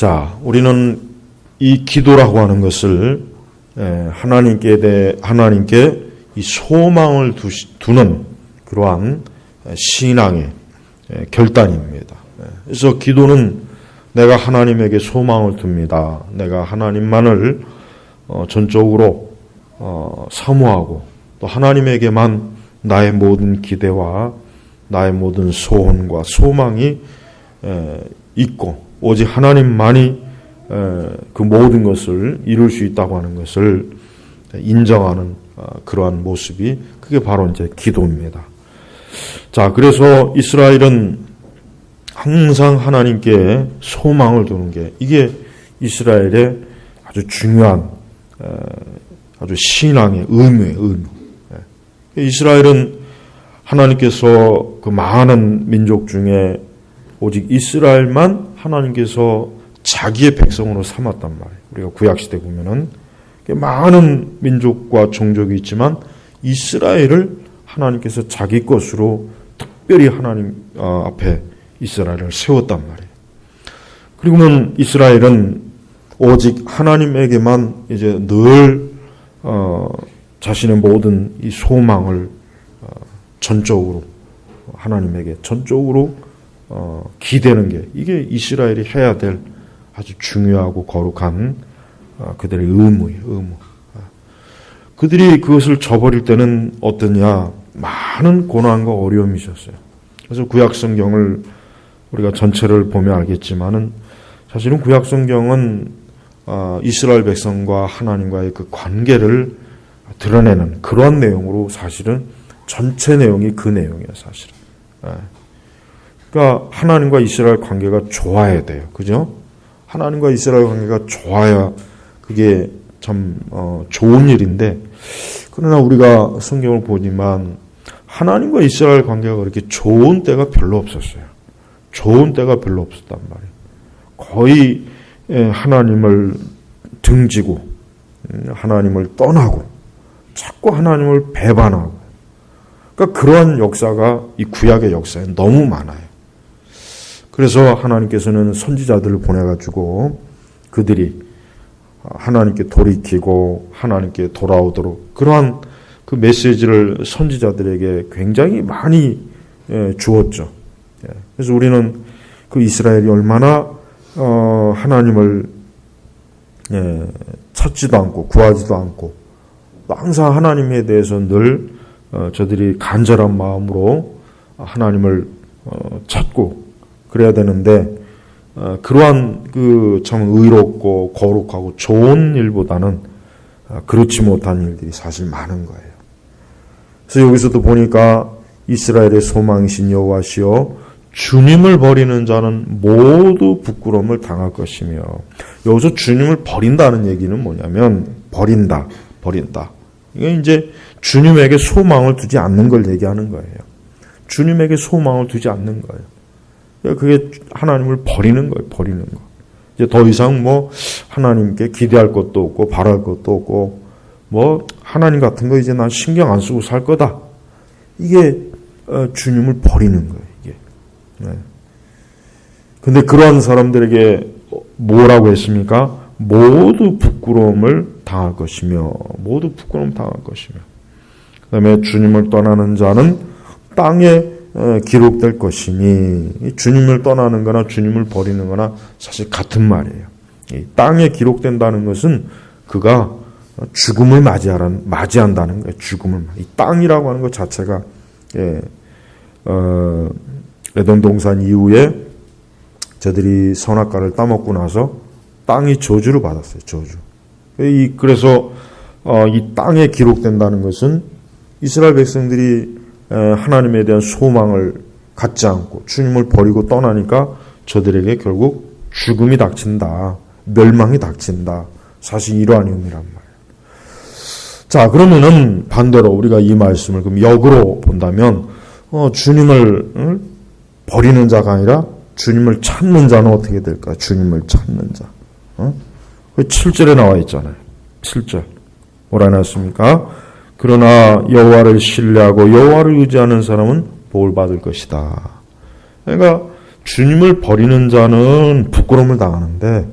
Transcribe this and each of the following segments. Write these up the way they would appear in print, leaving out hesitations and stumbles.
자, 우리는 이 기도라고 하는 것을 하나님께 이 소망을 두는 그러한 신앙의 결단입니다. 그래서 기도는 내가 하나님에게 소망을 둡니다. 내가 하나님만을 전적으로 사모하고 또 하나님에게만 나의 모든 기대와 나의 모든 소원과 소망이 있고 오직 하나님만이 그 모든 것을 이룰 수 있다고 하는 것을 인정하는 그러한 모습이 그게 바로 이제 기도입니다. 자, 그래서 이스라엘은 항상 하나님께 소망을 두는 게 이게 이스라엘의 아주 중요한 아주 신앙의 의무. 이스라엘은 하나님께서 그 많은 민족 중에 오직 이스라엘만 하나님께서 자기의 백성으로 삼았단 말이에요. 우리가 구약시대 보면은 많은 민족과 종족이 있지만 이스라엘을 하나님께서 자기 것으로 특별히 하나님 앞에 이스라엘을 세웠단 말이에요. 그리고는 이스라엘은 오직 하나님에게만 이제 늘 자신의 모든 이 소망을 전적으로 하나님에게 전적으로 기대는 게 이게 이스라엘이 해야 될 아주 중요하고 거룩한 그들의 의무예요. 의무. 그들이 그것을 저버릴 때는 어떠냐? 많은 고난과 어려움이 있었어요. 그래서 구약성경을 우리가 전체를 보면 알겠지만은 사실은 구약성경은 이스라엘 백성과 하나님과의 그 관계를 드러내는 그런 내용으로 사실은 전체 내용이 그 내용이에요, 사실은. 그러니까 하나님과 이스라엘 관계가 좋아야 돼요. 그죠? 하나님과 이스라엘 관계가 좋아야 그게 참 좋은 일인데 그러나 우리가 성경을 보지만 하나님과 이스라엘 관계가 그렇게 좋은 때가 별로 없었어요. 좋은 때가 별로 없었단 말이에요. 거의 하나님을 등지고 하나님을 떠나고 자꾸 하나님을 배반하고 그러니까 그러한 역사가 이 구약의 역사에 너무 많아요. 그래서 하나님께서는 선지자들을 보내가지고 그들이 하나님께 돌이키고 하나님께 돌아오도록 그러한 그 메시지를 선지자들에게 굉장히 많이 주었죠. 그래서 우리는 그 이스라엘이 얼마나 하나님을 찾지도 않고 구하지도 않고 항상 하나님에 대해서 늘 저들이 간절한 마음으로 하나님을 찾고 그래야 되는데 그러한 그 참 의롭고 거룩하고 좋은 일보다는 그렇지 못한 일들이 사실 많은 거예요. 그래서 여기서도 보니까 이스라엘의 소망이신 여호와시여 주님을 버리는 자는 모두 부끄러움을 당할 것이며 여기서 주님을 버린다는 얘기는 뭐냐면 버린다. 이게 이제 주님에게 소망을 두지 않는 걸 얘기하는 거예요. 주님에게 소망을 두지 않는 거예요. 그게 하나님을 버리는 거예요. 버리는 거. 이제 더 이상 뭐 하나님께 기대할 것도 없고 바랄 것도 없고 뭐 하나님 같은 거 이제 난 신경 안 쓰고 살 거다. 이게 주님을 버리는 거예요. 이게. 근데 그러한 사람들에게 뭐라고 했습니까? 모두 부끄러움을 당할 것이며 모두 부끄러움 당할 것이며 그다음에 주님을 떠나는 자는 땅에 기록될 것이니 주님을 떠나는 거나 주님을 버리는 거나 사실 같은 말이에요. 이 땅에 기록된다는 것은 그가 죽음을 맞이한다는 거예요. 죽음을. 이 땅이라고 하는 것 자체가 에덴 동산 이후에 저들이 선악과를 따먹고 나서 땅이 저주를 받았어요. 저주. 그래서 이 땅에 기록된다는 것은 이스라엘 백성들이 하나님에 대한 소망을 갖지 않고 주님을 버리고 떠나니까 저들에게 결국 죽음이 닥친다. 멸망이 닥친다. 사실 이러한 의미란 말이에요. 자, 그러면은 반대로 우리가 이 말씀을 그럼 역으로 본다면 주님을 버리는 자가 아니라 주님을 찾는 자는 어떻게 될까? 주님을 찾는 자. 7절에 나와 있잖아요. 7절. 뭐라 해놨습니까? 그러나 여호와를 신뢰하고 여호와를 의지하는 사람은 복을 받을 것이다. 그러니까 주님을 버리는 자는 부끄러움을 당하는데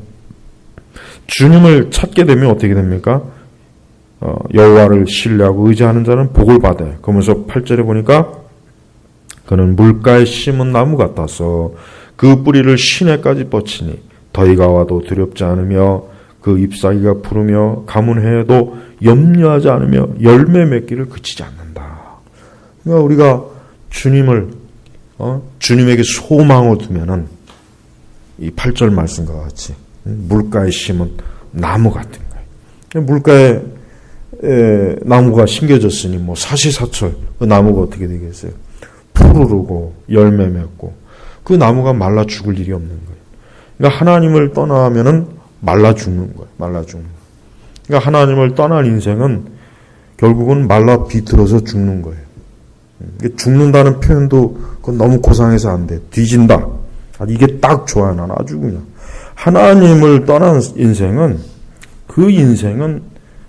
주님을 찾게 되면 어떻게 됩니까? 여호와를 신뢰하고 의지하는 자는 복을 받아요. 그러면서 8절에 보니까 그는 물가에 심은 나무 같아서 그 뿌리를 시내까지 뻗치니 더위가 와도 두렵지 않으며 그 잎사귀가 푸르며 가뭄해도 염려하지 않으며 열매 맺기를 그치지 않는다. 그러니까 우리가 주님을 주님에게 소망을 두면은 이 8절 말씀과 같이 물가에 심은 나무 같은 거예요. 물가에 나무가 심겨졌으니 뭐 사시사철 그 나무가 어떻게 되겠어요? 푸르르고 열매 맺고 그 나무가 말라 죽을 일이 없는 거예요. 그러니까 하나님을 떠나면은 말라 죽는 거예요. 말라 죽는 거예요. 그러니까 하나님을 떠난 인생은 결국은 말라 비틀어서 죽는 거예요. 죽는다는 표현도 그건 너무 고상해서 안 돼. 뒤진다. 이게 딱 좋아요. 난 아주 그냥. 하나님을 떠난 인생은 그 인생은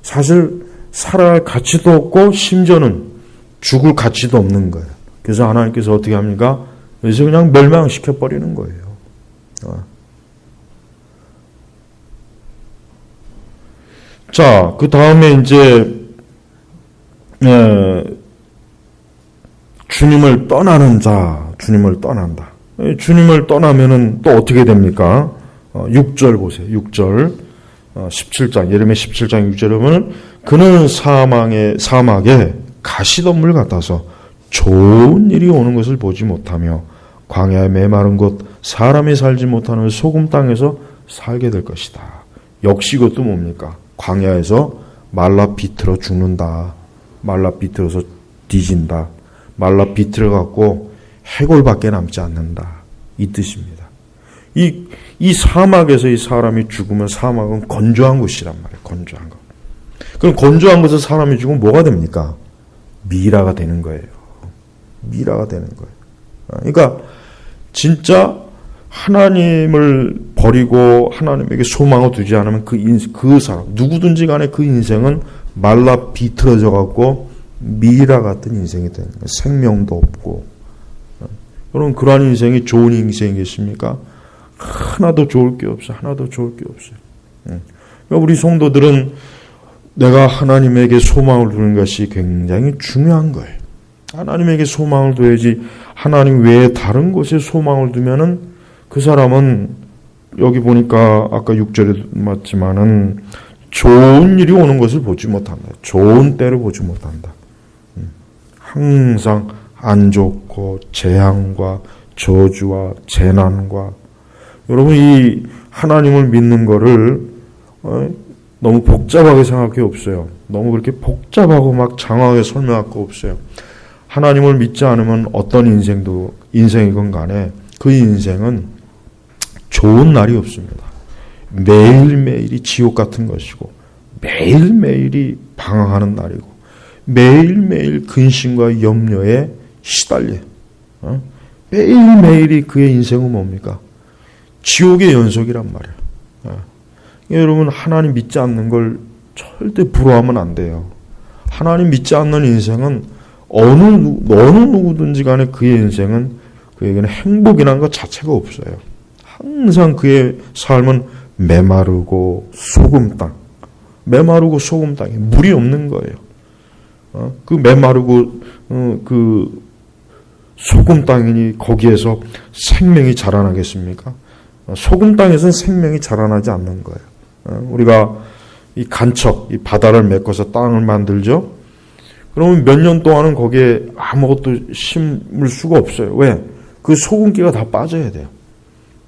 사실 살아갈 가치도 없고 심지어는 죽을 가치도 없는 거예요. 그래서 하나님께서 어떻게 합니까? 그래서 그냥 멸망시켜 버리는 거예요. 자, 그 다음에 이제 주님을 떠나는 자, 주님을 떠난다. 주님을 떠나면은 또 어떻게 됩니까? 6절 보세요. 6절 17장 예레미야 17장 6절에 보면 그는 사막에 가시덤불 같아서 좋은 일이 오는 것을 보지 못하며 광야에 메마른 곳 사람이 살지 못하는 소금 땅에서 살게 될 것이다. 역시 그것도 뭡니까? 광야에서 말라 비틀어 죽는다. 말라 비틀어서 뒤진다. 말라 비틀어 갖고 해골밖에 남지 않는다. 이 뜻입니다. 이 사막에서 이 사람이 죽으면 사막은 건조한 곳이란 말이에요. 건조한 것. 그럼 건조한 곳에서 사람이 죽으면 뭐가 됩니까? 미라가 되는 거예요. 미라가 되는 거예요. 그러니까 진짜 하나님을 버리고 하나님에게 소망을 두지 않으면 그 사람 누구든지 간에 그 인생은 말라 비틀어져 갖고 미라 같은 인생이 되는 거예요. 생명도 없고. 여러분 그러한 인생이 좋은 인생이겠습니까? 하나도 좋을 게 없어요. 하나도 좋을 게 없어요. 그러니까 우리 성도들은 내가 하나님에게 소망을 두는 것이 굉장히 중요한 거예요. 하나님에게 소망을 둬야지 하나님 외에 다른 곳에 소망을 두면은 그 사람은 여기 보니까 아까 6절에 맞지만은 좋은 일이 오는 것을 보지 못한다. 좋은 때를 보지 못한다. 항상 안 좋고 재앙과 저주와 재난과 여러분 이 하나님을 믿는 거를 너무 복잡하게 생각할 게 없어요. 너무 그렇게 복잡하고 막 장황하게 설명할 거 없어요. 하나님을 믿지 않으면 어떤 인생이건 간에 그 인생은 좋은 날이 없습니다. 매일매일이 지옥 같은 것이고 매일매일이 방황하는 날이고 매일매일 근심과 염려에 시달려요. 매일매일이 그의 인생은 뭡니까? 지옥의 연속이란 말이에요. 여러분 하나님 믿지 않는 걸 절대 부러워하면 안 돼요. 하나님 믿지 않는 인생은 어느 누구든지 간에 그의 인생은 그에게는 행복이라는 것 자체가 없어요. 항상 그의 삶은 메마르고 소금 땅, 메마르고 소금 땅에 물이 없는 거예요. 그 메마르고 그 소금 땅이니 거기에서 생명이 자라나겠습니까? 소금 땅에서는 생명이 자라나지 않는 거예요. 우리가 이 간척, 이 바다를 메꿔서 땅을 만들죠. 그러면 몇 년 동안은 거기에 아무것도 심을 수가 없어요. 왜? 그 소금기가 다 빠져야 돼요.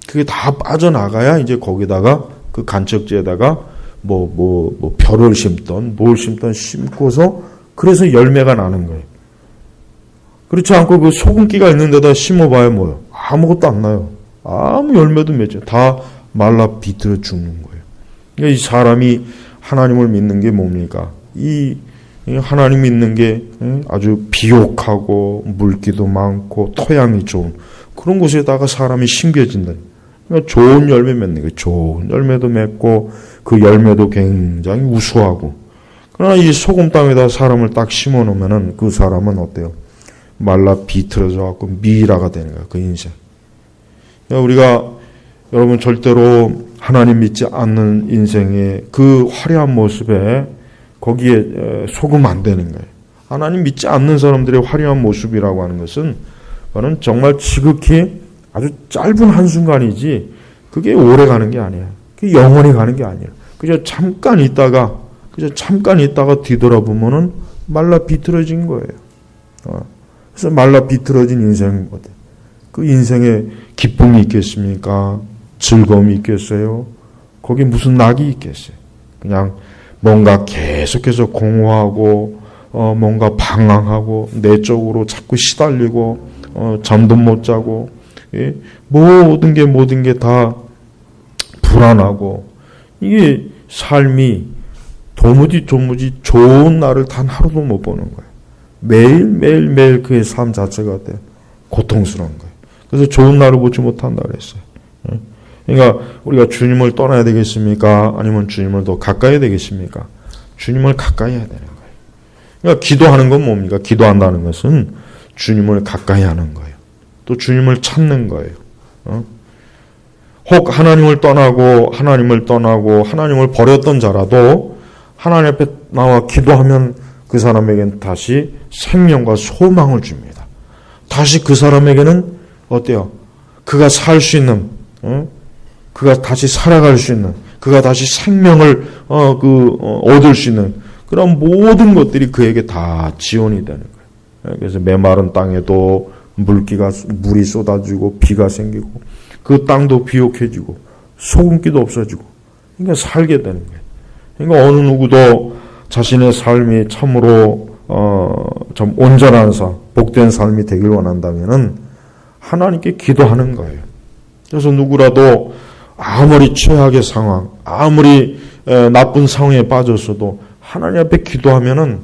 그게 다 빠져나가야 이제 거기다가 그 간척지에다가 뭐 벼를 심던 뭘 심던 심고서 그래서 열매가 나는 거예요. 그렇지 않고 그 소금기가 있는 데다 심어봐야 뭐요? 아무것도 안 나요. 아무 열매도 맺죠. 다 말라 비틀어 죽는 거예요. 그러니까 이 사람이 하나님을 믿는 게 뭡니까? 이 하나님 믿는 게 아주 비옥하고 물기도 많고 토양이 좋은 그런 곳에다가 사람이 심겨진다. 그러니까 좋은 열매 맺는 거예요. 좋은 열매도 맺고 그 열매도 굉장히 우수하고. 그러나 이 소금 땅에다 사람을 딱 심어 놓으면은 그 사람은 어때요? 말라 비틀어져 갖고 미라가 되는 거예요. 그 인생. 우리가 여러분 절대로 하나님 믿지 않는 인생의 그 화려한 모습에 거기에 속으면 안 되는 거예요. 하나님 믿지 않는 사람들의 화려한 모습이라고 하는 것은 그거는 정말 지극히 아주 짧은 한순간이지 그게 오래 가는 게 아니에요. 그게 영원히 가는 게 아니에요. 그저 잠깐 있다가 뒤돌아보면은 말라 비틀어진 거예요. 그래서 말라 비틀어진 인생이거든. 그 인생에 기쁨이 있겠습니까? 즐거움이 있겠어요? 거기 무슨 낙이 있겠어요? 그냥 뭔가 계속해서 공허하고 뭔가 방황하고 내적으로 자꾸 시달리고 잠도 못 자고 모든 게 다 불안하고 이게 삶이 도무지 좋은 날을 단 하루도 못 보는 거예요. 매일 그의 삶 자체가 고통스러운 거예요. 그래서 좋은 날을 보지 못한다 그랬어요. 그러니까 우리가 주님을 떠나야 되겠습니까? 아니면 주님을 더 가까이 해야 되겠습니까? 주님을 가까이 해야 되는 거예요. 그러니까 기도하는 건 뭡니까? 기도한다는 것은 주님을 가까이 하는 거예요. 또 주님을 찾는 거예요. 혹 하나님을 떠나고 하나님을 버렸던 자라도 하나님 앞에 나와 기도하면 그 사람에게는 다시 생명과 소망을 줍니다. 다시 그 사람에게는 어때요? 그가 살 수 있는, 그가 다시 살아갈 수 있는, 그가 다시 생명을 얻을 수 있는 그런 모든 것들이 그에게 다 지원이 되는 거예요. 그래서 메마른 땅에도 물이 쏟아지고 비가 생기고 그 땅도 비옥해지고 소금기도 없어지고 그러니까 살게 되는 거예요. 그러니까 어느 누구도 자신의 삶이 참으로 좀 온전한 삶, 복된 삶이 되길 원한다면은 하나님께 기도하는 거예요. 그래서 누구라도 아무리 최악의 상황, 아무리 나쁜 상황에 빠졌어도 하나님 앞에 기도하면은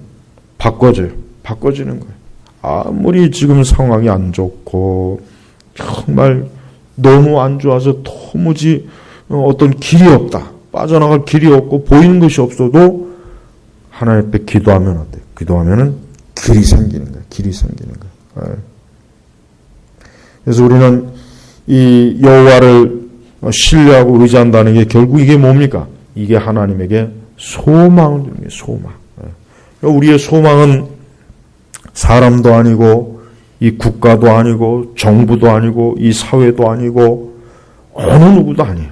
바꿔지는 거예요. 아무리 지금 상황이 안 좋고 정말 너무 안 좋아서 도무지 어떤 길이 없다. 빠져나갈 길이 없고 보이는 것이 없어도 하나님 앞에 기도하면 어때요? 기도하면은 길이 생기는 거예요. 그래서 우리는 이 여호와를 신뢰하고 의지한다는 게 결국 이게 뭡니까? 이게 하나님에게 소망을 주는 게 소망. 우리의 소망은 사람도 아니고 이 국가도 아니고 정부도 아니고 이 사회도 아니고 어느 누구도 아니에요.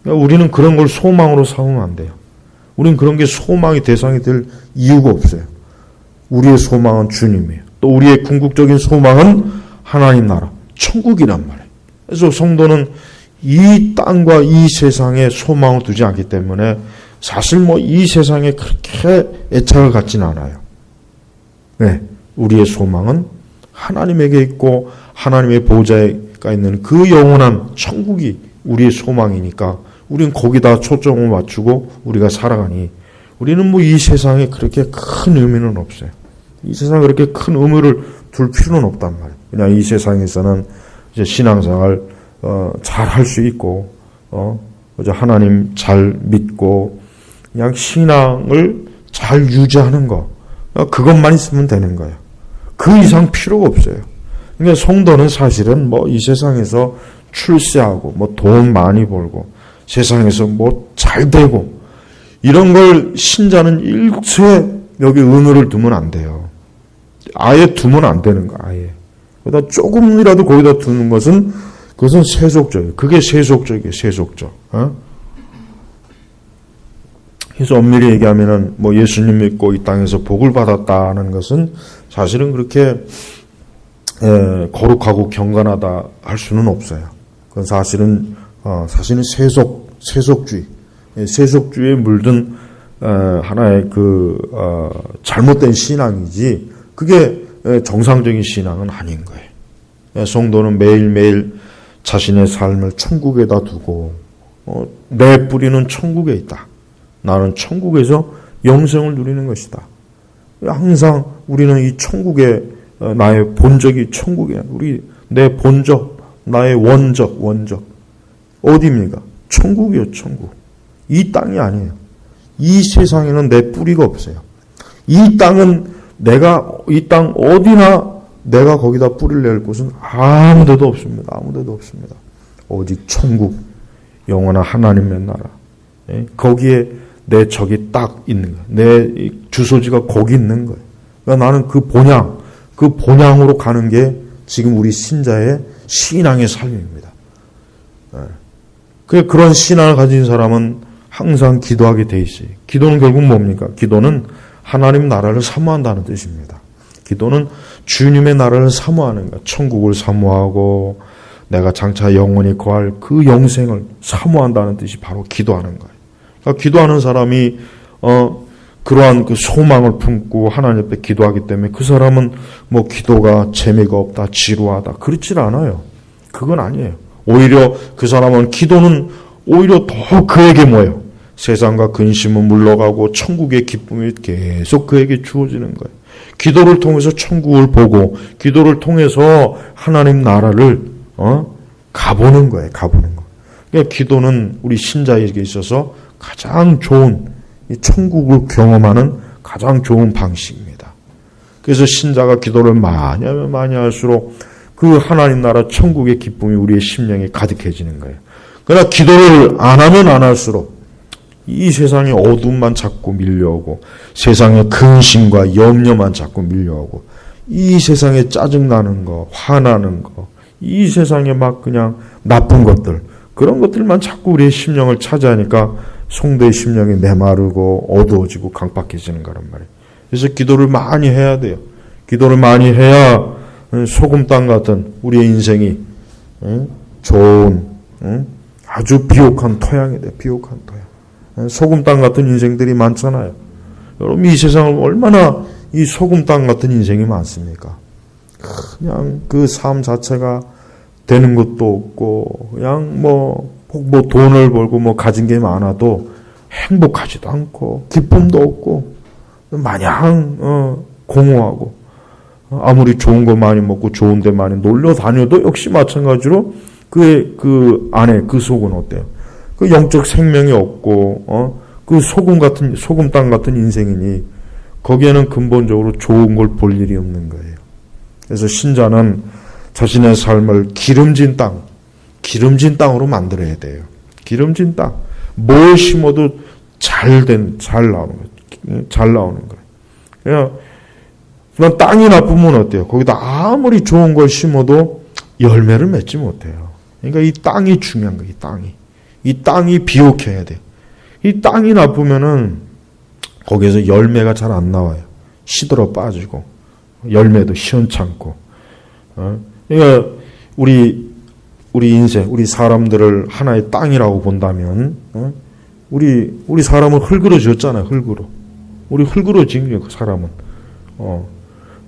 그러니까 우리는 그런 걸 소망으로 삼으면 안 돼요. 우리는 그런 게 소망의 대상이 될 이유가 없어요. 우리의 소망은 주님이에요. 또 우리의 궁극적인 소망은 하나님 나라, 천국이란 말이에요. 그래서 성도는 이 땅과 이 세상에 소망을 두지 않기 때문에 사실 이 세상에 그렇게 애착을 갖지는 않아요. 네, 우리의 소망은 하나님에게 있고 하나님의 보좌가 있는 그 영원한 천국이 우리의 소망이니까 우리는 거기다 초점을 맞추고 우리가 살아가니 우리는 이 세상에 그렇게 큰 의미는 없어요. 이 세상에 그렇게 큰 의미를 둘 필요는 없단 말이에요. 그냥 이 세상에서는 이제 신앙생활 잘 할 수 있고 하나님 잘 믿고 그냥 신앙을 잘 유지하는 거 그것만 있으면 되는 거예요. 그 이상 필요가 없어요. 그러니까 성도는 사실은 이 세상에서 출세하고 돈 많이 벌고 세상에서 잘 되고 이런 걸 신자는 일체 여기 의무를 두면 안 돼요. 아예 두면 안 되는 거야. 아예. 거기다 조금이라도 거기다 두는 것은 그것은 세속적이에요. 그게 세속적이에요. 세속적. 그래서 엄밀히 얘기하면은 예수님 믿고 이 땅에서 복을 받았다는 것은 사실은 그렇게 거룩하고 경건하다 할 수는 없어요. 그건 사실은 세속주의에 물든 하나의 잘못된 신앙이지 그게 정상적인 신앙은 아닌 거예요. 성도는 매일매일 자신의 삶을 천국에다 두고 내 뿌리는 천국에 있다. 나는 천국에서 영생을 누리는 것이다. 항상 우리는 이 천국에 나의 본적이 천국이야. 내 본적, 나의 원적 어디입니까? 천국이요, 천국. 이 땅이 아니에요. 이 세상에는 내 뿌리가 없어요. 이 땅은 이 땅 어디나 내가 거기다 뿌리를 낼 곳은 아무 데도 없습니다. 오직 천국, 영원한 하나님의 나라. 거기에 내 적이 딱 있는 거예요. 내 주소지가 거기 있는 거예요. 그러니까 나는 그 본향으로 가는 게 지금 우리 신자의 신앙의 삶입니다. 그런 신앙을 가진 사람은 항상 기도하게 돼 있어요. 기도는 결국 뭡니까? 기도는 하나님 나라를 사모한다는 뜻입니다. 기도는 주님의 나라를 사모하는 거예요. 천국을 사모하고 내가 장차 영원히 거할 그 영생을 사모한다는 뜻이 바로 기도하는 거예요. 그러니까 기도하는 사람이 그러한 그 소망을 품고 하나님 앞에 기도하기 때문에 그 사람은 뭐 기도가 재미가 없다, 지루하다 그렇지 않아요. 그건 아니에요. 오히려 그 사람은 기도는 오히려 더 그에게 뭐예요? 세상과 근심은 물러가고 천국의 기쁨이 계속 그에게 주어지는 거예요. 기도를 통해서 천국을 보고 기도를 통해서 하나님 나라를 가보는 거예요. 가보는 거. 그러니까 기도는 우리 신자에게 있어서 가장 좋은 이 천국을 경험하는 가장 좋은 방식입니다. 그래서 신자가 기도를 많이 하면 많이 할수록 그 하나님 나라 천국의 기쁨이 우리의 심령에 가득해지는 거예요. 그러나 기도를 안 하면 안 할수록 이 세상의 어둠만 자꾸 밀려오고 세상의 근심과 염려만 자꾸 밀려오고 이 세상에 짜증나는 거, 화나는 거, 이 세상에 막 그냥 나쁜 것들 그런 것들만 자꾸 우리의 심령을 차지하니까 성도의 심령이 메마르고 어두워지고 강박해지는 거란 말이에요. 그래서 기도를 많이 해야 돼요. 기도를 많이 해야 소금 땅 같은 우리의 인생이 좋은 아주 비옥한 토양이 돼요. 비옥한 토양. 소금 땅 같은 인생들이 많잖아요. 여러분 이 세상은 얼마나 이 소금 땅 같은 인생이 많습니까? 그냥 그 삶 자체가 되는 것도 없고 그냥 뭐 돈을 벌고 뭐 가진 게 많아도 행복하지도 않고 기쁨도 없고 마냥 공허하고 아무리 좋은 거 많이 먹고 좋은 데 많이 놀러 다녀도 역시 마찬가지로 그 안에 그 속은 어때요? 그 영적 생명이 없고 그 소금 땅 같은 인생이니 거기에는 근본적으로 좋은 걸 볼 일이 없는 거예요. 그래서 신자는 자신의 삶을 기름진 땅으로 만들어야 돼요. 기름진 땅. 뭘 심어도 잘 나오는 거예요. 잘 나오는 거예요. 그냥 땅이 나쁘면 어때요? 거기다 아무리 좋은 걸 심어도 열매를 맺지 못해요. 그러니까 이 땅이 중요한 거예요. 이 땅이 비옥해야 돼요. 이 땅이 나쁘면은 거기에서 열매가 잘 안 나와요. 시들어 빠지고 열매도 시원찮고. 그러니까 우리 인생, 우리 사람들을 하나의 땅이라고 본다면, 우리 사람은 흙으로 지었잖아요, 흙으로. 우리 흙으로 지은 거예요, 그 사람은.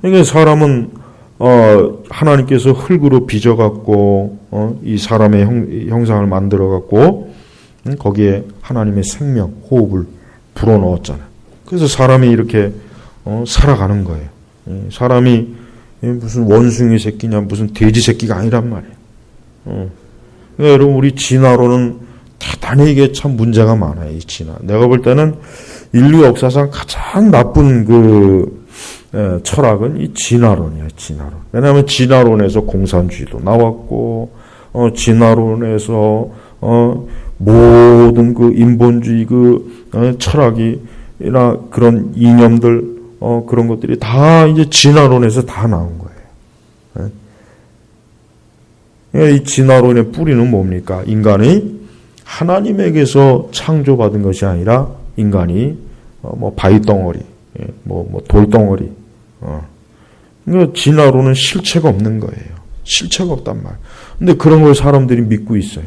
그러니까 사람은, 하나님께서 흙으로 빚어갖고, 이 사람의 형상을 만들어갖고, 거기에 하나님의 생명, 호흡을 불어넣었잖아요. 그래서 사람이 이렇게, 살아가는 거예요. 사람이 무슨 원숭이 새끼냐, 무슨 돼지 새끼가 아니란 말이에요. 그러니까 여러분, 우리 진화론은 대단히 이게 참 문제가 많아요, 이 진화. 내가 볼 때는 인류 역사상 가장 나쁜 철학은 이 진화론이에요, 진화론. 왜냐하면 진화론에서 공산주의도 나왔고, 진화론에서, 모든 그 인본주의 철학이나 그런 이념들, 그런 것들이 다 이제 진화론에서 다 나온 거예요. 이 진화론의 뿌리는 뭡니까? 인간이 하나님에게서 창조받은 것이 아니라 인간이 바위덩어리, 돌덩어리. 그러니까 진화론은 실체가 없는 거예요. 실체가 없단 말. 근데 그런 걸 사람들이 믿고 있어요.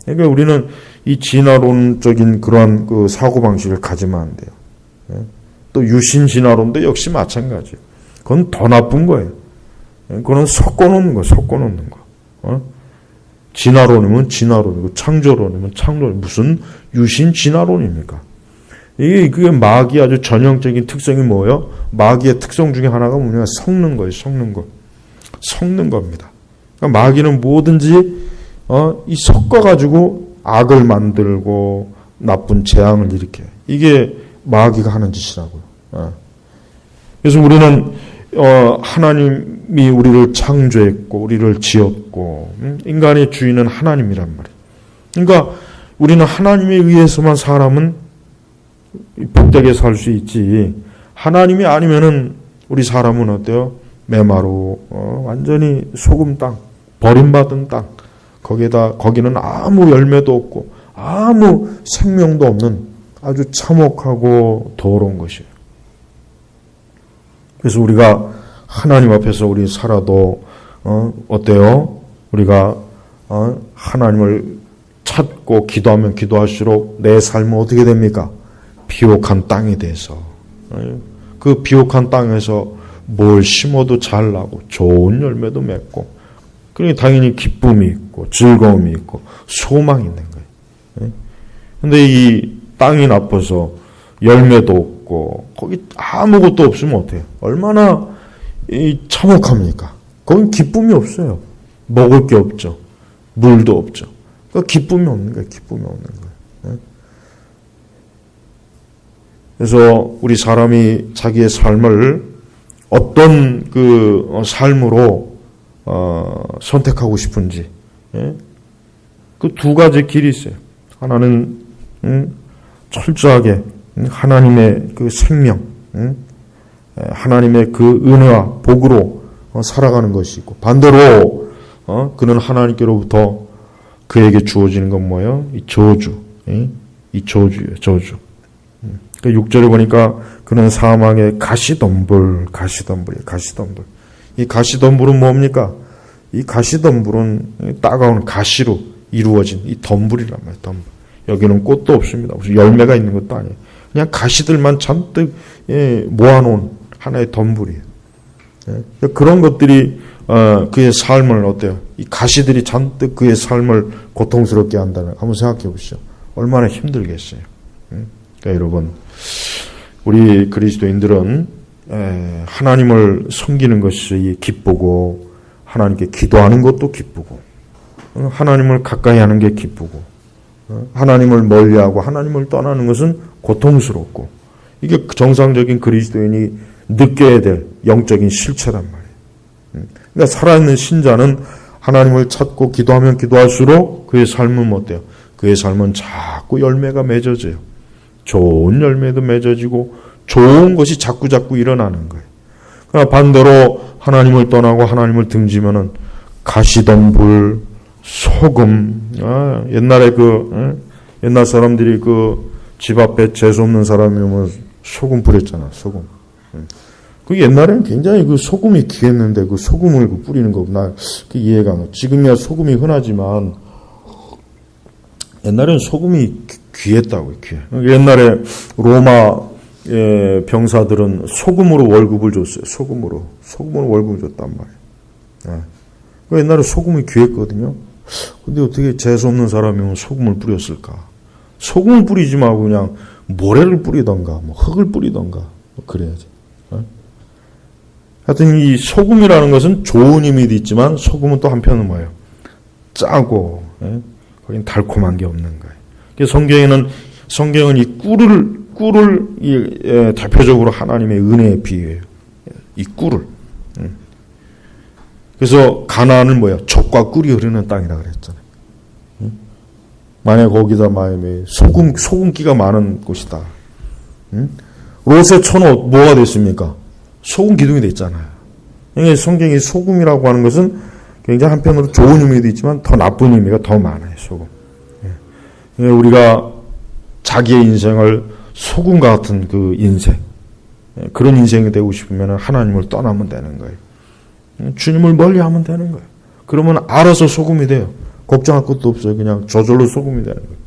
그러니까 우리는 이 진화론적인 그러한 그 사고방식을 가지면 안 돼요. 또 유신 진화론도 역시 마찬가지예요. 그건 더 나쁜 거예요. 그건 섞어놓는 거. 진화론이면 진화론이고 창조론이면 창조론. 무슨 유신 진화론입니까? 그게 마귀의 아주 전형적인 특성이 뭐예요? 마귀의 특성 중에 하나가 뭐냐? 섞는 거예요. 섞는 겁니다. 그러니까 마귀는 뭐든지 이 섞어가지고 악을 만들고 나쁜 재앙을 일으켜요. 이게 마귀가 하는 짓이라고요. 그래서 우리는 하나님이 우리를 창조했고 우리를 지었고 인간의 주인은 하나님이란 말이에요. 그러니까 우리는 하나님에 의해서만 사람은 복되게 살 수 있지, 하나님이 아니면은 우리 사람은 어때요? 메마루, 완전히 소금 땅, 버림받은 땅, 거기는 아무 열매도 없고 아무 생명도 없는 아주 참혹하고 더러운 것이에요. 그래서 우리가 하나님 앞에서 우리 살아도 어때요? 우리가 하나님을 찾고 기도하면 기도할수록 내 삶은 어떻게 됩니까? 비옥한 땅이 돼서, 그 비옥한 땅에서 뭘 심어도 잘 나고 좋은 열매도 맺고, 그러니 당연히 기쁨이 있고 즐거움이 있고 소망이 있는 거예요. 근데 이 땅이 나빠서 열매도 없고 거기 아무것도 없으면 어때요? 얼마나 참혹합니까? 거긴 기쁨이 없어요. 먹을 게 없죠. 물도 없죠. 그러니까 기쁨이 없는 거예요. 기쁨이 없는 거예요. 그래서 우리 사람이 자기의 삶을 어떤 그 삶으로 선택하고 싶은지, 그 두 가지 길이 있어요. 하나는 철저하게 하나님의 그 생명, 하나님의 그 은혜와 복으로 살아가는 것이 있고, 반대로 그는 하나님께로부터 그에게 주어지는 건 뭐예요? 이 저주, 이 저주예요. 저주. 그 6절에 보니까 그는 사망의 가시덤불. 이 가시덤불은 뭡니까? 이 가시덤불은 따가운 가시로 이루어진 이 덤불이란 말이에요. 덤불. 여기는 꽃도 없습니다. 무슨 열매가 있는 것도 아니에요. 그냥 가시들만 잔뜩 모아놓은 하나의 덤불이에요. 그런 것들이 그의 삶을 어때요? 이 가시들이 잔뜩 그의 삶을 고통스럽게 한다는, 한번 생각해 보시죠. 얼마나 힘들겠어요. 그러니까 여러분, 우리 그리스도인들은 하나님을 섬기는 것이 기쁘고, 하나님께 기도하는 것도 기쁘고, 하나님을 가까이 하는 게 기쁘고, 하나님을 멀리하고 하나님을 떠나는 것은 고통스럽고, 이게 정상적인 그리스도인이 느껴야 될 영적인 실체란 말이에요. 그러니까 살아있는 신자는 하나님을 찾고 기도하면 기도할수록 그의 삶은 어때요? 그의 삶은 자꾸 열매가 맺어져요. 좋은 열매도 맺어지고 좋은 것이 자꾸 일어나는 거예요. 그러나 반대로 하나님을 떠나고 하나님을 등지면은 가시덤불, 소금, 옛날에 옛날 사람들이 그 집 앞에 재수 없는 사람이 오면 소금 뿌렸잖아, 소금. 그 옛날에는 굉장히 그 소금이 귀했는데 그 소금을 뿌리는 거, 나 그 이해가 안 가. 지금이야 소금이 흔하지만 옛날에는 소금이 귀했다고요, 귀해. 옛날에 로마 병사들은 소금으로 월급을 줬어요. 소금으로 월급을 줬단 말이에요. 옛날에 소금이 귀했거든요. 근데 어떻게 재수 없는 사람이 소금을 뿌렸을까? 소금을 뿌리지 말고 그냥 모래를 뿌리던가, 흙을 뿌리던가, 그래야지. 하여튼 이 소금이라는 것은 좋은 의미도 있지만 소금은 또 한편은 뭐예요? 짜고, 거긴 달콤한 게 없는 거예요. 그래서 성경은 이 꿀을 대표적으로 하나님의 은혜에 비유해요. 이 꿀을. 그래서 가나안은 뭐야? 젖과 꿀이 흐르는 땅이라 그랬잖아요. 만약 거기다 마음에 소금기가 많은 곳이다. 롯의 촌은 뭐가 됐습니까? 소금 기둥이 됐잖아요. 성경이 소금이라고 하는 것은 굉장히 한편으로 좋은 의미도 있지만 더 나쁜 의미가 더 많아요. 소금. 우리가 자기의 인생을 소금 같은 그 인생, 그런 인생이 되고 싶으면 하나님을 떠나면 되는 거예요. 주님을 멀리하면 되는 거예요. 그러면 알아서 소금이 돼요. 걱정할 것도 없어요. 그냥 저절로 소금이 되는 거예요.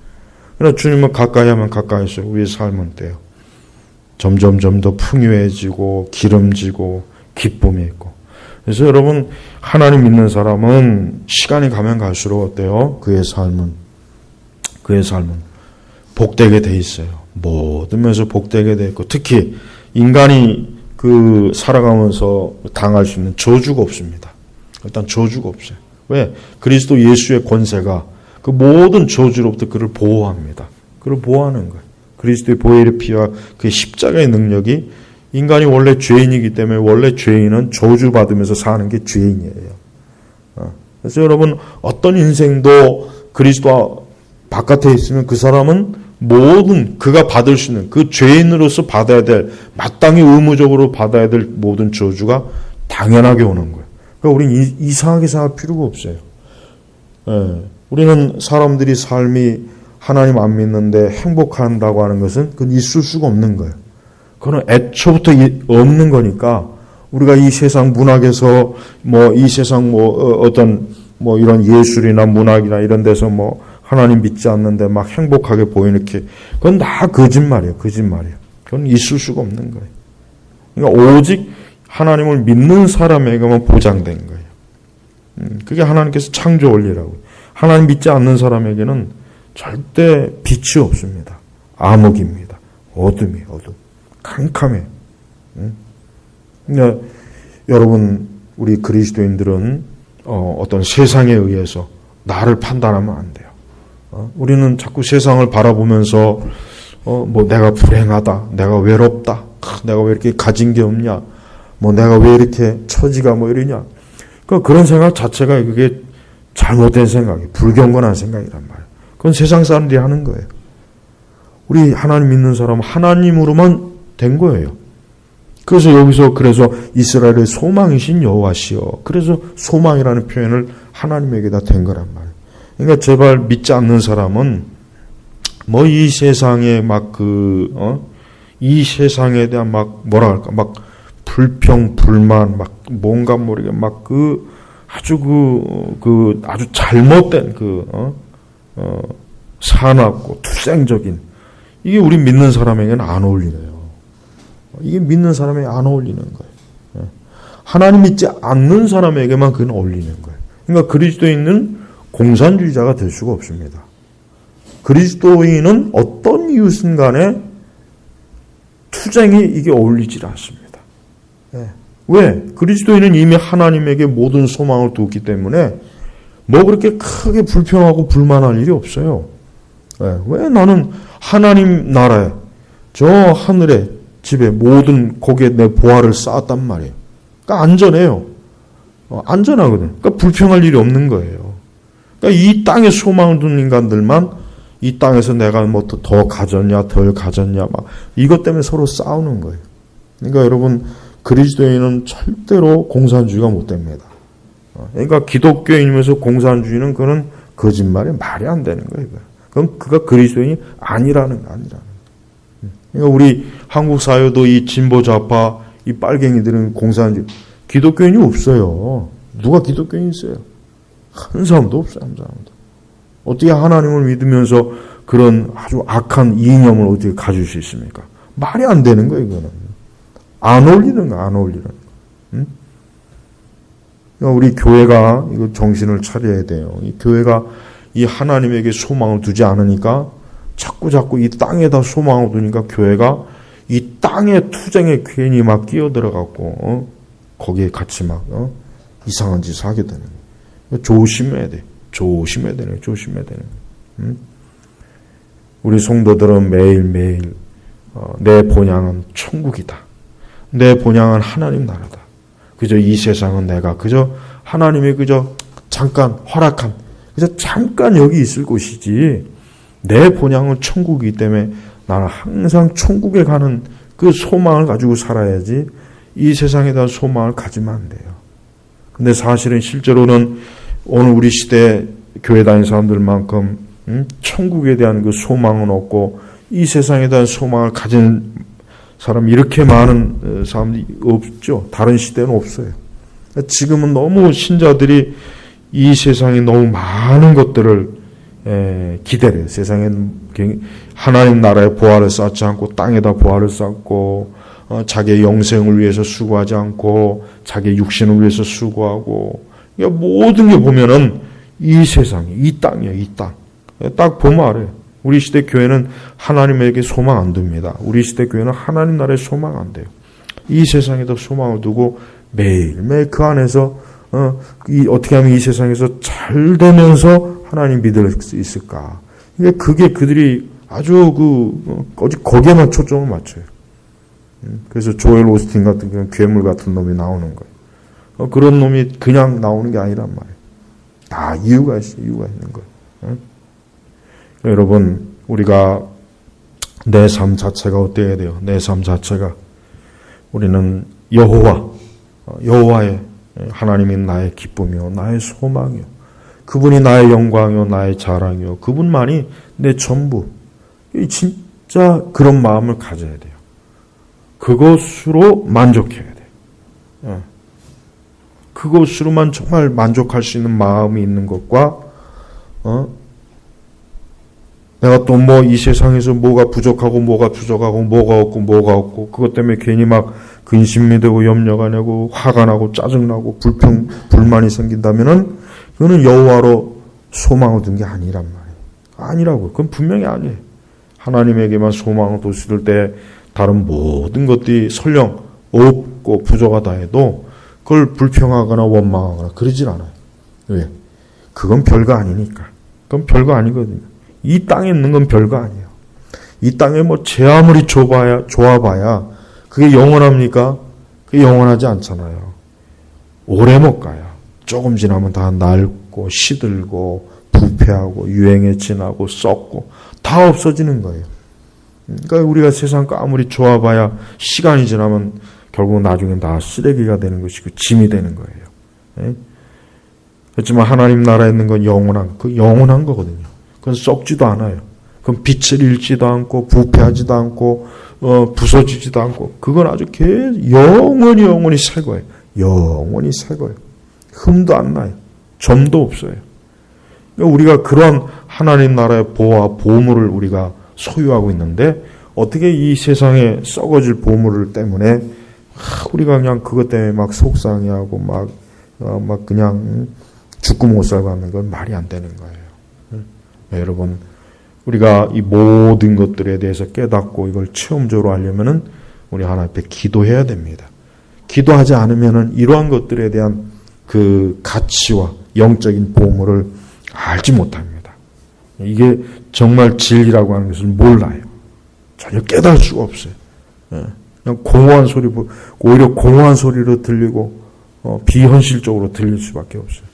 그러나 주님을 가까이 하면 가까이서 우리의 삶은 돼요. 점점 더 풍요해지고 기름지고 기쁨이 있고. 그래서 여러분, 하나님 믿는 사람은 시간이 가면 갈수록 어때요? 그의 삶은 복되게 돼 있어요. 모든 면에서 복되게 돼 있고, 특히 인간이 그 살아가면서 당할 수 있는 저주가 없습니다. 일단 저주가 없어요. 왜? 그리스도 예수의 권세가 그 모든 저주로부터 그를 보호합니다. 그를 보호하는 거예요. 그리스도의 보혈의 피와 그의 십자가의 능력이 인간이 원래 죄인이기 때문에 원래 죄인은 저주받으면서 사는 게 죄인이에요. 그래서 여러분 어떤 인생도 그리스도 바깥에 있으면 그 사람은 모든 그가 받을 수 있는 그 죄인으로서 받아야 될 마땅히 의무적으로 받아야 될 모든 저주가 당연하게 오는 거예요. 그러니까 우리는 이상하게 생각할 필요가 없어요. 우리는 사람들이 삶이 하나님 안 믿는데 행복한다고 하는 것은 그건 있을 수가 없는 거예요. 그건 애초부터 없는 거니까 우리가 이 세상 문학에서 이 세상 어떤 이런 예술이나 문학이나 이런 데서 하나님 믿지 않는데 막 행복하게 보이는 게 그건 다 거짓말이에요. 그건 있을 수가 없는 거예요. 그러니까 오직 하나님을 믿는 사람에게만 보장된 거예요. 그게 하나님께서 창조 원리라고. 하나님 믿지 않는 사람에게는 절대 빛이 없습니다. 암흑입니다. 어둠. 캄캄해. 그러니까 여러분 우리 그리스도인들은 어떤 세상에 의해서 나를 판단하면 안 돼요. 우리는 자꾸 세상을 바라보면서 내가 불행하다, 내가 외롭다, 내가 왜 이렇게 가진 게 없냐, 내가 왜 이렇게 처지가 이러냐. 그러니까 그런 생각 자체가 그게 잘못된 생각이에요. 불경건한 생각이란 말이에요. 그건 세상 사람들이 하는 거예요. 우리 하나님 믿는 사람은 하나님으로만 된 거예요. 그래서 여기서 이스라엘의 소망이신 여호와시여. 그래서 소망이라는 표현을 하나님에게다 된 거란 말이에요. 그러니까 제발 믿지 않는 사람은 이 세상에 이 세상에 대한 불평, 불만, 뭔가 모르게 아주 잘못된 사납고 투쟁적인 이게 우리 믿는 사람에게는 안 어울리네요. 이게 믿는 사람에게 안 어울리는 거예요. 하나님 믿지 않는 사람에게만 그건 어울리는 거예요. 그러니까 그리스도인은 공산주의자가 될 수가 없습니다. 그리스도인은 어떤 이웃인 간에 투쟁이 이게 어울리질 않습니다. 왜? 그리스도인은 이미 하나님에게 모든 소망을 두었기 때문에 그렇게 크게 불평하고 불만할 일이 없어요. 왜 나는 하나님 나라에 저 하늘에 집에 모든 거기에 내 보화를 쌓았단 말이에요. 그러니까 안전해요. 안전하거든. 그러니까 불평할 일이 없는 거예요. 그러니까 이 땅에 소망을 두는 인간들만 이 땅에서 내가 더 가졌냐 덜 가졌냐 이것 때문에 서로 싸우는 거예요. 그러니까 여러분 그리스도인은 절대로 공산주의가 못 됩니다. 그러니까 기독교인이면서 공산주의는 그는 거짓말이 말이 안 되는 거예요. 그건 그가 그리스도인이 아니라는 거예요. 그러니까 우리 한국 사회도 이 진보 좌파 이 빨갱이들은 공산주의 기독교인이 없어요. 누가 기독교인이 있어요? 한 사람도 없어요. 한 사람도. 어떻게 하나님을 믿으면서 그런 아주 악한 이념을 어떻게 가질 수 있습니까? 말이 안 되는 거예요. 이거는. 안 어울리는 거야. 안 어울리는 거. 응? 그러니까 우리 교회가 이거 정신을 차려야 돼요. 이 교회가 이 하나님에게 소망을 두지 않으니까 자꾸 이 땅에다 소망을 두니까 교회가 이 땅의 투쟁에 괜히 끼어들어갖고 거기에 같이 이상한 짓을 하게 되는 거예요. 조심해야 돼. 조심해야 되는 거예요. 우리 성도들은 매일매일 내 본향은 천국이다. 내 본향은 하나님 나라다. 그저 이 세상은 내가 그저 하나님이 잠깐 허락한 그저 잠깐 여기 있을 곳이지 내 본향은 천국이기 때문에 나는 항상 천국에 가는 그 소망을 가지고 살아야지 이 세상에 대한 소망을 가지면 안 돼요. 근데 사실은 실제로는 오늘 우리 시대 교회 다니는 사람들만큼 천국에 대한 그 소망은 없고 이 세상에 대한 소망을 가진 사람이 이렇게 많은 사람들이 없죠. 다른 시대는 없어요. 지금은 너무 신자들이 이 세상에 너무 많은 것들을 기대래요. 세상엔 하나님 나라의 보화를 쌓지 않고 땅에다 보화를 쌓고 자기의 영생을 위해서 수고하지 않고 자기의 육신을 위해서 수고하고 그러니까 모든 게 보면은 이 세상이 이 땅이에요. 이 땅. 딱 보면 알아요. 우리 시대 교회는 하나님에게 소망 안 둡니다. 우리 시대 교회는 하나님 나라에 소망 안 돼요. 이 세상에다 소망을 두고 매일매일 그 안에서 어떻게 하면 이 세상에서 잘 되면서 하나님 믿을 수 있을까. 그게 그들이 아주 거기에만 초점을 맞춰요. 그래서 조엘 오스틴 같은 그런 괴물 같은 놈이 나오는 거예요. 그런 놈이 그냥 나오는 게 아니란 말이에요. 다 이유가 있는 거예요. 여러분, 우리가 내 삶 자체가 어때야 돼요? 내 삶 자체가 우리는 여호와의 하나님이 나의 기쁨이요, 나의 소망이요, 그분이 나의 영광이요, 나의 자랑이요, 그분만이 내 전부. 진짜 그런 마음을 가져야 돼요. 그것으로 만족해야 돼요. 그것으로만 정말 만족할 수 있는 마음이 있는 것과 내가 또 뭐 이 세상에서 뭐가 부족하고 뭐가 없고 그것 때문에 괜히 막 근심이 되고 염려가 되고 화가 나고 짜증나고 불만이 생긴다면은 그거는 여호와로 소망을 둔 게 아니란 말이에요. 아니라고. 그건 분명히 아니에요. 하나님에게만 소망을 뒀을 때 다른 모든 것들이 설령 없고 부족하다 해도 그걸 불평하거나 원망하거나 그러질 않아요. 왜? 그건 별거 아니니까. 그건 별거 아니거든요. 이 땅에 있는 건 별거 아니에요. 이 땅에 뭐 제 아무리 좋아봐야 그게 영원합니까? 그게 영원하지 않잖아요. 오래 못 가요. 조금 지나면 다 낡고 시들고 부패하고 유행에 지나고 썩고 다 없어지는 거예요. 그러니까 우리가 세상 거 아무리 좋아봐야 시간이 지나면 결국 나중엔 다 쓰레기가 되는 것이고 짐이 되는 거예요. 그렇지만 하나님 나라에 있는 건 영원한 거거든요. 그건 썩지도 않아요. 그건 빛을 잃지도 않고 부패하지도 않고 부서지지도 않고 그건 아주 영원히 새 거예요. 영원히 새 거예요. 흠도 안 나요. 점도 없어요. 그러니까 우리가 그런 하나님 나라의 보호와 보물을 우리가 소유하고 있는데 어떻게 이 세상에 썩어질 보물 때문에 우리가 그냥 그것 때문에 막 속상해하고 막 그냥 죽고 못 살고 하는 건 말이 안 되는 거예요. 여러분, 우리가 이 모든 것들에 대해서 깨닫고 이걸 체험적으로 하려면은 우리 하나님 앞에 기도해야 됩니다. 기도하지 않으면은 이러한 것들에 대한 그 가치와 영적인 보물을 알지 못합니다. 이게 정말 진리라고 하는 것을 몰라요. 전혀 깨달을 수가 없어요. 그냥 오히려 공허한 소리로 들리고 비현실적으로 들릴 수밖에 없어요.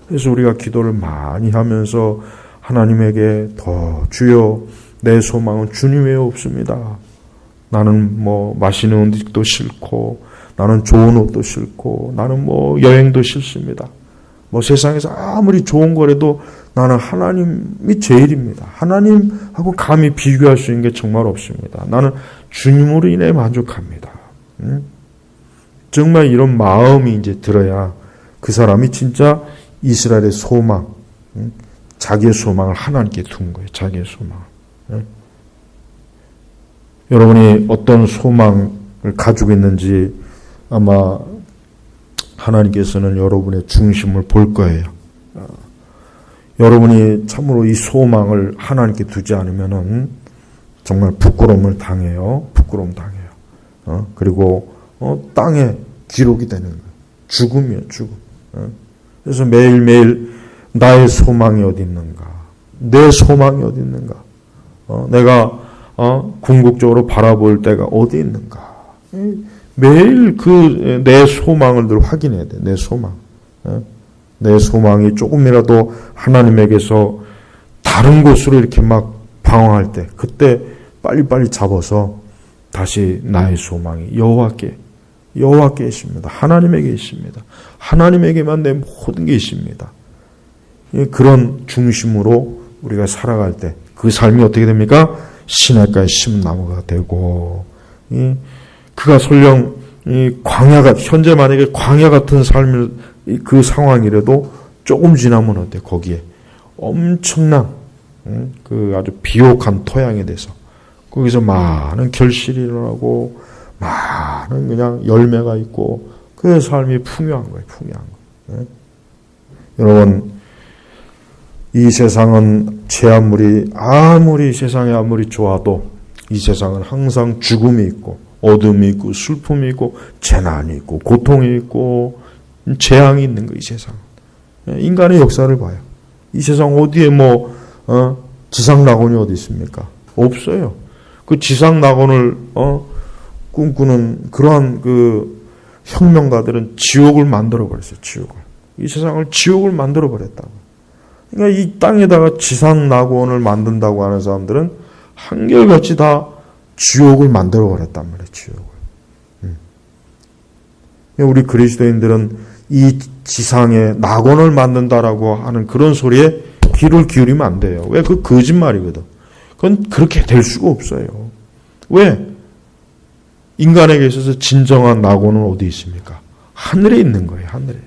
그래서 우리가 기도를 많이 하면서 하나님에게 더 주여 내 소망은 주님 외에 없습니다. 나는 뭐 맛있는 음식도 싫고 나는 좋은 옷도 싫고 나는 뭐 여행도 싫습니다. 뭐 세상에서 아무리 좋은 거라도 나는 하나님이 제일입니다. 하나님하고 감히 비교할 수 있는 게 정말 없습니다. 나는 주님으로 인해 만족합니다. 정말 이런 마음이 이제 들어야 그 사람이 진짜 이스라엘의 소망, 자기의 소망을 하나님께 둔 거예요. 자기의 소망을. 여러분이 어떤 소망을 가지고 있는지 아마 하나님께서는 여러분의 중심을 볼 거예요. 여러분이 참으로 이 소망을 하나님께 두지 않으면은 정말 부끄러움을 당해요. 부끄러움 당해요. 그리고 땅에 기록이 되는 거예요. 죽음이에요. 죽음. 그래서 매일매일 나의 소망이 어디 있는가? 내 소망이 어디 있는가? 내가 궁극적으로 바라볼 때가 어디 있는가? 매일 내 소망을 늘 확인해야 돼. 내 소망. 내 소망이 조금이라도 하나님에게서 다른 곳으로 이렇게 막 방황할 때 그때 빨리빨리 잡아서 다시 나의 소망이 여호와께 있습니다. 하나님에게 있습니다. 하나님에게만 내 모든 게 있습니다. 그런 중심으로 우리가 살아갈 때 그 삶이 어떻게 됩니까? 시냇가에 심은 나무가 되고 그가 설령 현재 만약에 광야 같은 삶을 그 상황이라도 조금 지나면 어때? 거기에 엄청난 그 아주 비옥한 토양에 대해서 거기서 많은 결실이 일어나고 많은 그냥 열매가 있고 그 삶이 풍요한 거예요. 풍요한 거예요. 여러분, 이 세상은 아무리 세상이 아무리 좋아도 이 세상은 항상 죽음이 있고 어둠이 있고 슬픔이 있고 재난이 있고 고통이 있고 재앙이 있는 거예요. 이 세상. 인간의 역사를 봐요. 이 세상 어디에 지상 낙원이 어디 있습니까? 없어요. 그 지상 낙원을 꿈꾸는 그러한 그 혁명가들은 지옥을 만들어 버렸어요. 지옥을. 이 세상을 지옥을 만들어 버렸다고. 그러니까 이 땅에다가 지상 낙원을 만든다고 하는 사람들은 한결같이 다 지옥을 만들어 버렸단 말이에요. 지옥을. 우리 그리스도인들은 이 지상에 낙원을 만든다라고 하는 그런 소리에 귀를 기울이면 안 돼요. 왜? 그 거짓말이거든. 그건 그렇게 될 수가 없어요. 왜? 인간에게 있어서 진정한 낙원은 어디 있습니까? 하늘에 있는 거예요. 하늘에.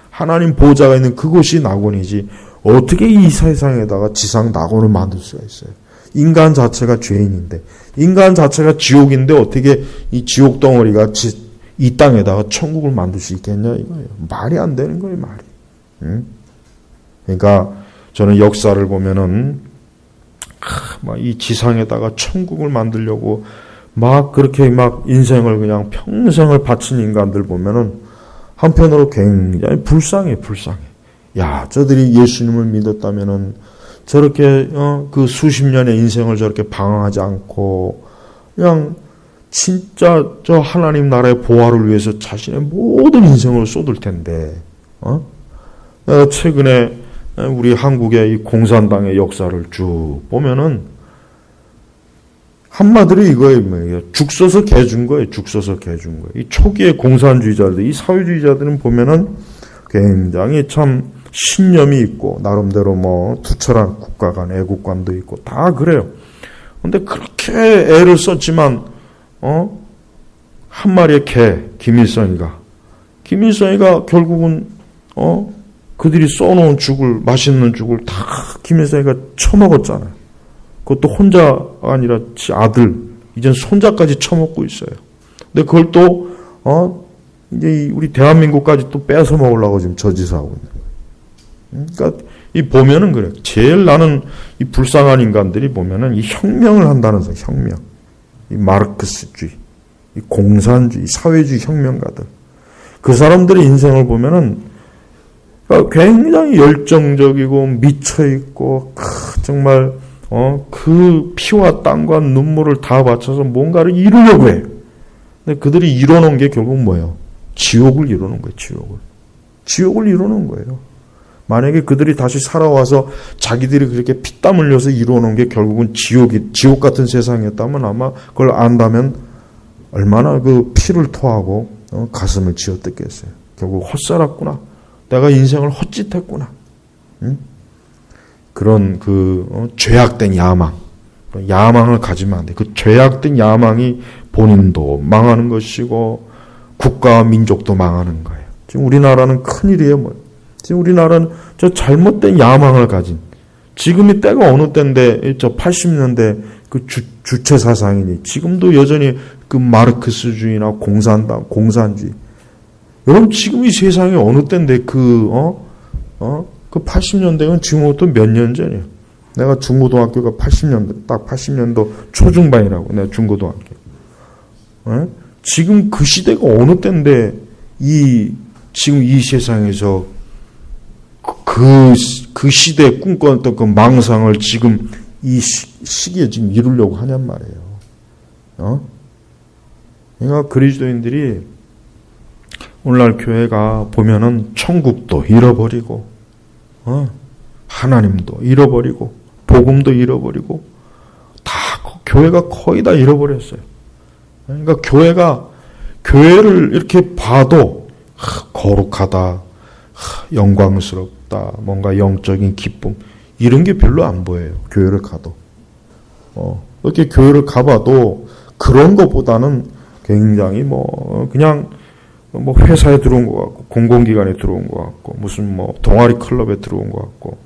하나님 보좌가 있는 그곳이 낙원이지 어떻게 이 세상에다가 지상 낙원을 만들 수가 있어요. 인간 자체가 죄인인데, 인간 자체가 지옥인데 어떻게 이 지옥 덩어리가 이 땅에다가 천국을 만들 수 있겠냐 이거예요. 말이 안 되는 거예요. 말이. 응? 그러니까 저는 역사를 보면은 막 이 지상에다가 천국을 만들려고 막 그렇게 막 인생을 그냥 평생을 바친 인간들 보면은 한편으로 굉장히 불쌍해. 야, 저들이 예수님을 믿었다면은 저렇게 그 수십 년의 인생을 저렇게 방황하지 않고 그냥 진짜 저 하나님 나라의 보화를 위해서 자신의 모든 인생을 쏟을 텐데. 내가 최근에 우리 한국의 이 공산당의 역사를 쭉 보면은 한마디로 이거예요. 뭐예요? 죽 써서 개 준 거예요. 죽 써서 개 준 거예요. 이 초기의 공산주의자들, 이 사회주의자들은 보면은 굉장히 참 신념이 있고 나름대로 뭐 투철한 국가관, 애국관도 있고 다 그래요. 근데 그렇게 애를 썼지만 한 마리의 개, 김일성이가 결국은 그들이 써놓은 죽을, 맛있는 죽을 다 김일성이가 처먹었잖아요. 그것도 혼자 아니라 아들, 이젠 손자까지 처먹고 있어요. 근데 그걸 또 이제 우리 대한민국까지 또 뺏어 먹으려고 지금 저지사하고 있는 거예요. 그러니까 이 보면은 그래. 제일 나는 이 불쌍한 인간들이 보면은 이 혁명을 한다는 거, 혁명. 이 마르크스주의, 이 공산주의, 사회주의 혁명가들. 그 사람들의 인생을 보면은 굉장히 열정적이고 미쳐있고, 정말, 그 피와 땀과 눈물을 다 바쳐서 뭔가를 이루려고 해요. 근데 그들이 이뤄놓은 게 결국 뭐예요? 지옥을 이루는 거예요, 지옥을. 지옥을 이루는 거예요. 만약에 그들이 다시 살아와서 자기들이 그렇게 피땀 흘려서 이루어놓은 게 결국은 지옥 같은 세상이었다면 아마 그걸 안다면 얼마나 그 피를 토하고 가슴을 쥐어뜯겠어요. 결국 헛살았구나. 내가 인생을 헛짓했구나. 응? 그런 죄악된 야망을 가지면 안 돼. 그 죄악된 야망이 본인도 망하는 것이고 국가와 민족도 망하는 거예요. 지금 우리나라는 큰일이에요. 뭐. 지금 우리나라는 저 잘못된 야망을 가진, 지금이 때가 어느 때인데 저 80년대 그 주체 사상이니 지금도 여전히 그 마르크스주의나 공산주의. 여러분 지금 이 세상이 어느 때인데 그 80년대는 지금부터 몇 년 전이에요. 내가 중고등학교가 80년도, 딱 80년도 초중반이라고, 내가 중고등학교. 지금 그 시대가 어느 때인데 지금 이 세상에서 그 시대에 꿈꿔왔던 그 망상을 지금 이 시기에 지금 이루려고 하냔 말이에요. 그러니까 그리스도인들이 오늘날 교회가 보면은 천국도 잃어버리고, 하나님도 잃어버리고, 복음도 잃어버리고, 다 교회가 거의 다 잃어버렸어요. 그러니까 교회를 이렇게 봐도 거룩하다, 영광스럽다, 뭔가 영적인 기쁨 이런 게 별로 안 보여요. 교회를 가도. 이렇게 교회를 가봐도 그런 것보다는 굉장히 그냥 회사에 들어온 것 같고, 공공기관에 들어온 것 같고, 무슨 동아리 클럽에 들어온 것 같고,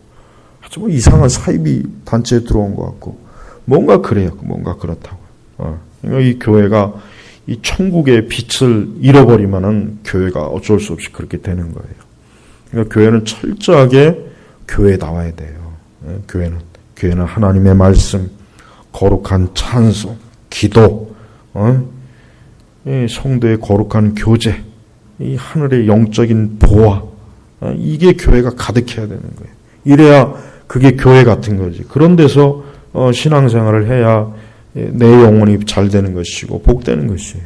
아주 이상한 사이비 단체에 들어온 것 같고, 뭔가 그래요. 뭔가 그렇다고요. 그러니까 이 교회가 이 천국의 빛을 잃어버리면은 교회가 어쩔 수 없이 그렇게 되는 거예요. 그러니까 교회는 철저하게 교회에 나와야 돼요. 교회는 하나님의 말씀, 거룩한 찬송, 기도, 이 성도의 거룩한 교제, 이 하늘의 영적인 보화, 이게 교회가 가득해야 되는 거예요. 이래야 그게 교회 같은 거지. 그런 데서 신앙생활을 해야 내 영혼이 잘 되는 것이고 복되는 것이에요.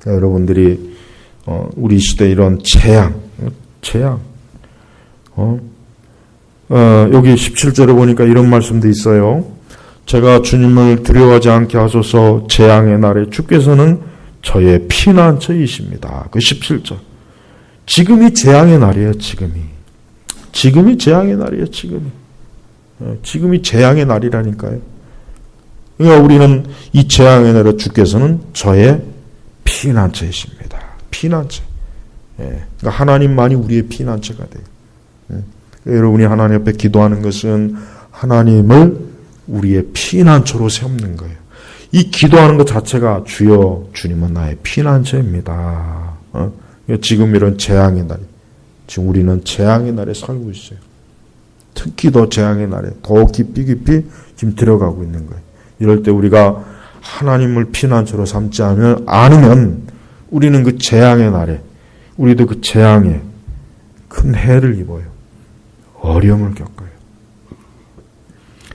여러분들이 우리 시대 이런 재앙 여기 17절에 보니까 이런 말씀도 있어요. 제가 주님을 두려워하지 않게 하소서. 재앙의 날에 주께서는 저의 피난처이십니다. 그 17절. 지금이 재앙의 날이에요. 지금이 재앙의 날이에요. 지금이 재앙의 날이라니까요. 그러니까 우리는 이 재앙의 날에 주께서는 저의 피난처이십니다. 피난처. 그러니까 하나님만이 우리의 피난처가 돼요. 여러분이 하나님 앞에 기도하는 것은 하나님을 우리의 피난처로 세우는 거예요. 이 기도하는 것 자체가 주여 주님은 나의 피난처입니다. 지금 이런 재앙의 날이 지금 우리는 재앙의 날에 살고 있어요. 특히 더 재앙의 날에 더 깊이 지금 들어가고 있는 거예요. 이럴 때 우리가 하나님을 피난처로 삼지 않으면 우리는 그 재앙의 날에 우리도 그 재앙에 큰 해를 입어요. 어려움을 겪어요.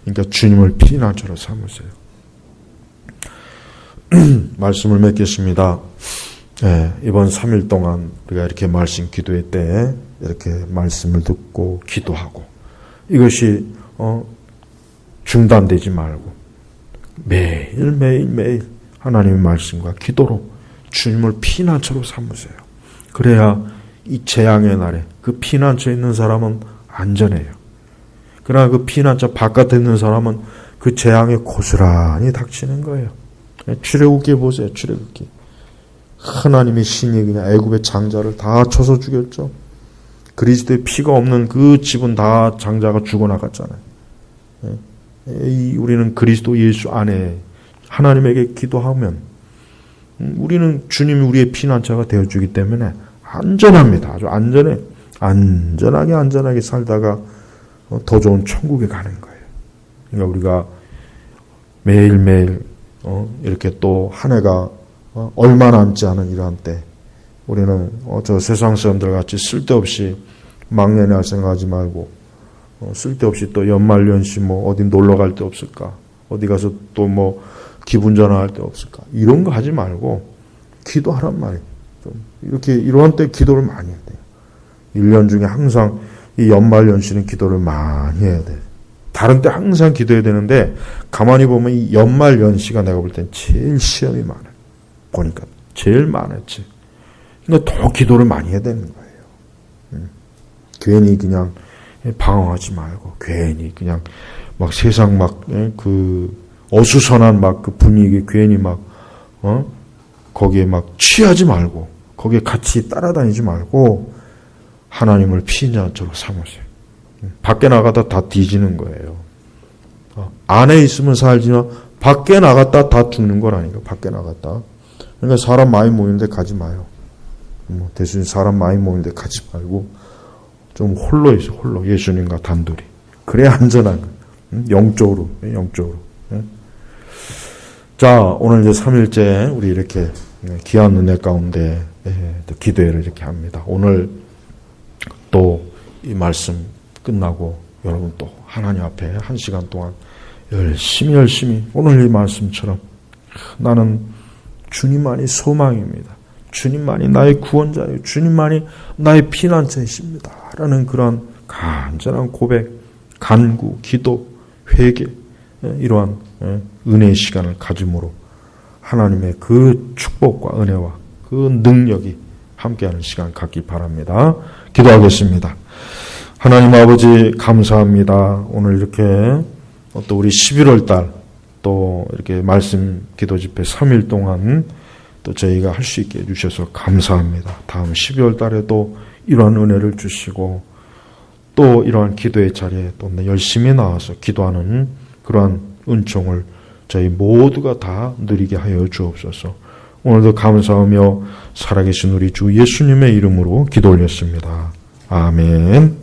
그러니까 주님을 피난처로 삼으세요. 말씀을 맺겠습니다. 이번 3일 동안 우리가 이렇게 말씀 기도회 때 이렇게 말씀을 듣고 기도하고 이것이 중단되지 말고 매일 하나님의 말씀과 기도로 주님을 피난처로 삼으세요. 그래야 이 재앙의 날에 그 피난처에 있는 사람은 안전해요. 그러나 그 피난처 바깥에 있는 사람은 그 재앙에 고스란히 닥치는 거예요. 출애굽기 보세요. 출애굽기. 하나님의 신이 그냥 애굽의 장자를 다 쳐서 죽였죠. 그리스도의 피가 없는 그 집은 다 장자가 죽어나갔잖아요. 우리는 그리스도 예수 안에 하나님에게 기도하면 우리는 주님이 우리의 피난처가 되어주기 때문에 안전합니다. 아주 안전하게 살다가 더 좋은 천국에 가는 거예요. 그러니까 우리가 매일매일 이렇게 또 한 해가 얼마 남지 않은 이러한 때 우리는 저 세상 사람들 같이 쓸데없이 막내날 생각하지 말고 쓸데없이 또 연말연시 어디 놀러 갈 데 없을까? 어디 가서 또 기분 전환할 데 없을까? 이런 거 하지 말고 기도하란 말이에요. 좀 이렇게 이러한 때 기도를 많이 해야 돼요. 1년 중에 항상 이 연말연시는 기도를 많이 해야 돼요. 다른 때 항상 기도해야 되는데 가만히 보면 이 연말연시가 내가 볼 땐 제일 시험이 많아요. 보니까 제일 많았지. 그러니까 더 기도를 많이 해야 되는 거예요. 괜히 그냥 방황하지 말고 괜히 그냥 막 세상 그 어수선한 그 분위기 괜히 거기에 취하지 말고 거기에 같이 따라다니지 말고 하나님을 피난처로 삼으세요. 밖에 나가다 다 뒤지는 거예요. 안에 있으면 살지만 밖에 나갔다 다 죽는 거라니까. 밖에 나갔다. 그러니까 사람 많이 모이는데 가지 마요. 대신 사람 많이 모이는데 가지 말고 좀 홀로 있어. 홀로 예수님과 단둘이. 그래야 안전한 거예요. 영적으로. 자, 오늘 이제 3일째 우리 이렇게 귀한 은혜 가운데 기도회를 이렇게 합니다. 오늘 또 이 말씀 끝나고 여러분 또 하나님 앞에 1시간 동안 열심히 오늘 이 말씀처럼 나는 주님만이 소망입니다. 주님만이 나의 구원자예요. 주님만이 나의 피난처이십니다. 라는 그런 간절한 고백, 간구, 기도, 회개 이러한 은혜의 시간을 가짐으로 하나님의 그 축복과 은혜와 그 능력이 함께하는 시간 갖기 바랍니다. 기도하겠습니다. 하나님 아버지 감사합니다. 오늘 이렇게 또 우리 11월 달 또 이렇게 말씀 기도 집회 3일 동안 또 저희가 할 수 있게 해주셔서 감사합니다. 다음 12월 달에도 이러한 은혜를 주시고 또 이러한 기도의 자리에 또 열심히 나와서 기도하는 그러한 은총을 저희 모두가 다 누리게 하여 주옵소서. 오늘도 감사하며 살아계신 우리 주 예수님의 이름으로 기도 올렸습니다. 아멘.